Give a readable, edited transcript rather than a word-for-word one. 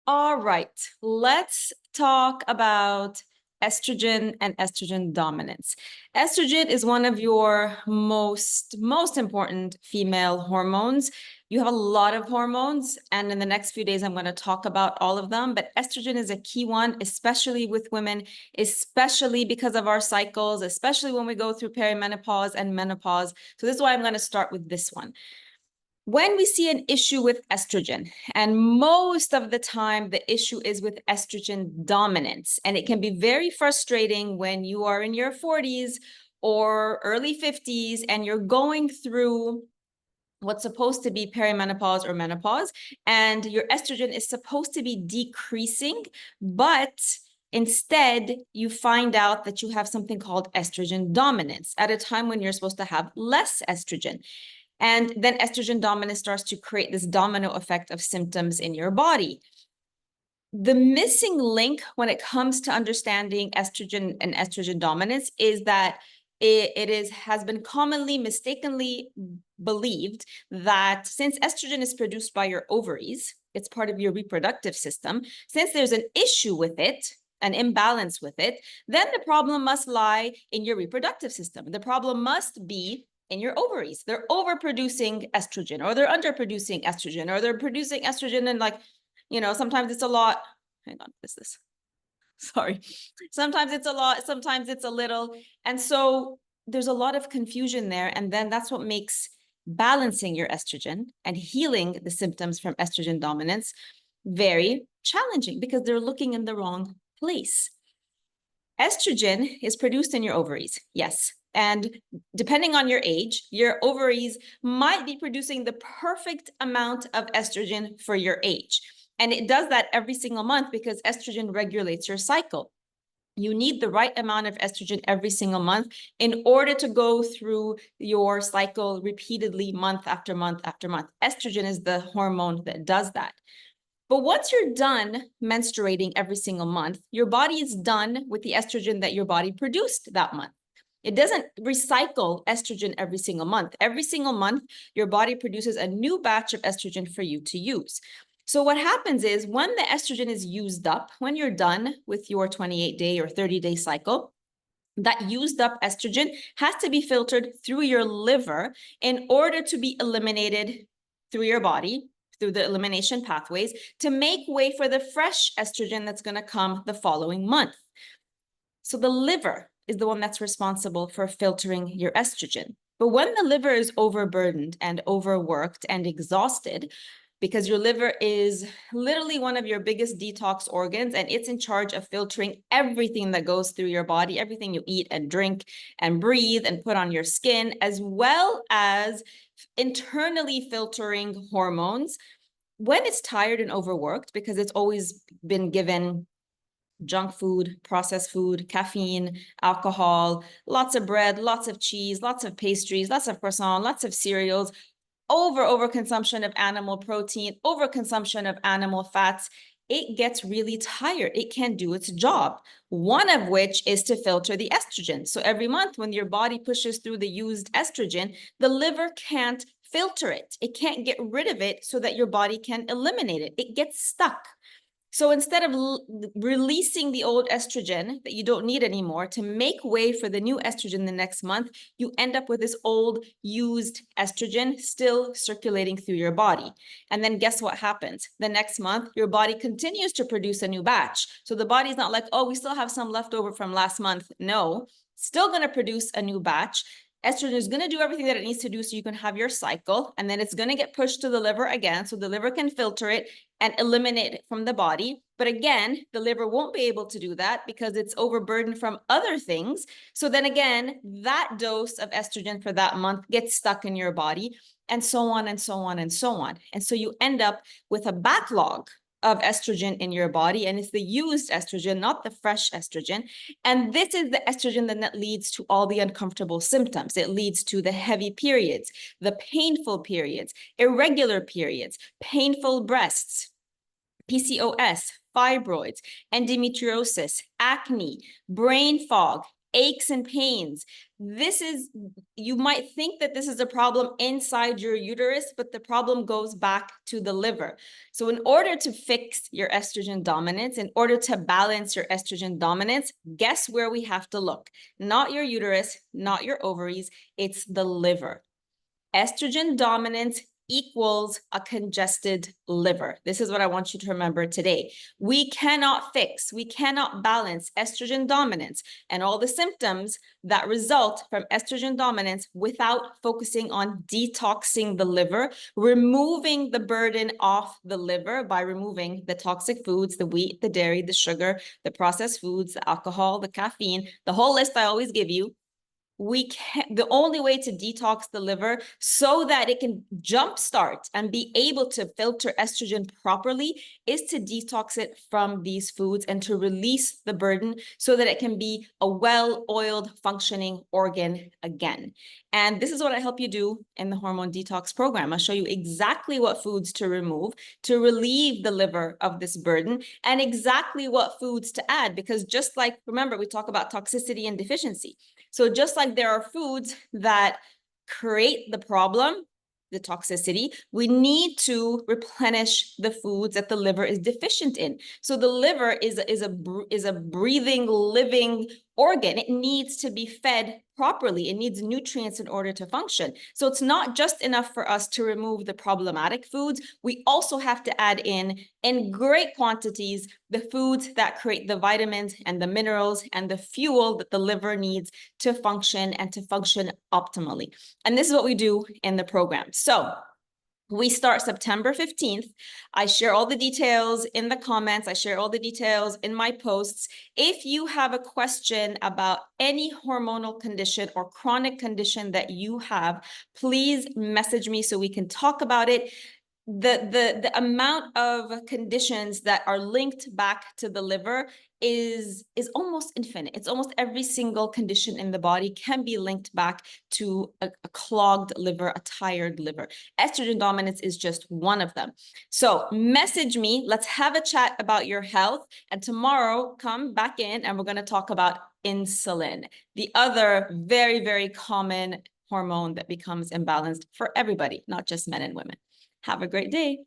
All right, let's talk about estrogen and estrogen dominance. Estrogen is one of your most important female hormones. You have a lot of hormones, and in the next few days, I'm going to talk about all of them. But estrogen is a key one, especially with women, especially because of our cycles, especially when we go through perimenopause and menopause. So this is why I'm going to start with this one. When we see an issue with estrogen, and most of the time the issue is with estrogen dominance, and it can be very frustrating when you are in your 40s or early 50s and you're going through what's supposed to be perimenopause or menopause, and your estrogen is supposed to be decreasing, but instead you find out that you have something called estrogen dominance at a time when you're supposed to have less estrogen. And then estrogen dominance starts to create this domino effect of symptoms in your body. The missing link when it comes to understanding estrogen and estrogen dominance is that has been commonly mistakenly believed that since estrogen is produced by your ovaries, it's part of your reproductive system, since there's an issue with it, an imbalance with it, then the problem must lie in your reproductive system. The problem must be in your ovaries. They're overproducing estrogen, or they're underproducing estrogen, or they're producing estrogen and sometimes it's a lot. Hang on, what is this? Sorry. Sometimes it's a lot, sometimes it's a little. And so there's a lot of confusion there. And then that's what makes balancing your estrogen and healing the symptoms from estrogen dominance very challenging because they're looking in the wrong place. Estrogen is produced in your ovaries, yes. And depending on your age, your ovaries might be producing the perfect amount of estrogen for your age. And it does that every single month because estrogen regulates your cycle. You need the right amount of estrogen every single month in order to go through your cycle repeatedly, month after month after month. Estrogen is the hormone that does that. But once you're done menstruating every single month, your body is done with the estrogen that your body produced that month. It doesn't recycle estrogen every single month. Every single month, your body produces a new batch of estrogen for you to use. So what happens is when the estrogen is used up, when you're done with your 28-day or 30-day cycle, that used up estrogen has to be filtered through your liver in order to be eliminated through your body, through the elimination pathways, to make way for the fresh estrogen that's going to come the following month. So the liver is the one that's responsible for filtering your estrogen. But when the liver is overburdened and overworked and exhausted, because your liver is literally one of your biggest detox organs, and it's in charge of filtering everything that goes through your body, everything you eat and drink and breathe and put on your skin, as well as internally filtering hormones. When it's tired and overworked, because it's always been given junk food, processed food, caffeine, alcohol, lots of bread, lots of cheese, lots of pastries, lots of croissant, lots of cereals, overconsumption of animal protein, overconsumption of animal fats, it gets really tired. It can't do its job. One of which is to filter the estrogen. So every month when your body pushes through the used estrogen, the liver can't filter it. It can't get rid of it so that your body can eliminate it. It gets stuck. So instead of releasing the old estrogen that you don't need anymore to make way for the new estrogen the next month, you end up with this old used estrogen still circulating through your body. And then guess what happens? The next month, your body continues to produce a new batch. So the body's not like, oh, we still have some left over from last month. No, still going to produce a new batch. Estrogen is going to do everything that it needs to do so you can have your cycle, and then it's going to get pushed to the liver again so the liver can filter it and eliminate it from the body. But again, the liver won't be able to do that because it's overburdened from other things. So then again, that dose of estrogen for that month gets stuck in your body, and so on and so on and so on. And so you end up with a backlog of estrogen in your body, and it's the used estrogen, not the fresh estrogen. And this is the estrogen that leads to all the uncomfortable symptoms. It leads to the heavy periods, the painful periods, irregular periods, painful breasts, PCOS, fibroids, endometriosis, acne, brain fog, aches and pains. You might think that this is a problem inside your uterus, but the problem goes back to the liver. So in order to fix your estrogen dominance, in order to balance your estrogen dominance, guess where we have to look? Not your uterus, not your ovaries, it's the liver. Estrogen dominance equals a congested liver. This is what I want you to remember today. We cannot balance estrogen dominance and all the symptoms that result from estrogen dominance without focusing on detoxing the liver, removing the burden off the liver by removing the toxic foods, the wheat, the dairy, the sugar, the processed foods, the alcohol, the caffeine, the whole list I always give you. The only way to detox the liver so that it can jumpstart and be able to filter estrogen properly is to detox it from these foods and to release the burden so that it can be a well-oiled functioning organ again. And this is what I help you do in the hormone detox program. I'll show you exactly what foods to remove to relieve the liver of this burden and exactly what foods to add, because just like, remember, we talk about toxicity and deficiency. So just like there are foods that create the problem, the toxicity, we need to replenish the foods that the liver is deficient in. So the liver is a breathing, living organ. It needs to be fed properly. It needs nutrients in order to function. So it's not just enough for us to remove the problematic foods. We also have to add in great quantities, the foods that create the vitamins and the minerals and the fuel that the liver needs to function and to function optimally. And this is what we do in the program. So we start September 15th. I share all the details in the comments. I share all the details in my posts. If you have a question about any hormonal condition or chronic condition that you have, please message me so we can talk about it. The amount of conditions that are linked back to the liver is almost infinite. It's almost every single condition in the body can be linked back to a clogged liver, a tired liver. Estrogen dominance is just one of them. So message me, let's have a chat about your health. And tomorrow, come back in and we're going to talk about insulin, the other very, very common hormone that becomes imbalanced for everybody, not just men and women. Have a great day.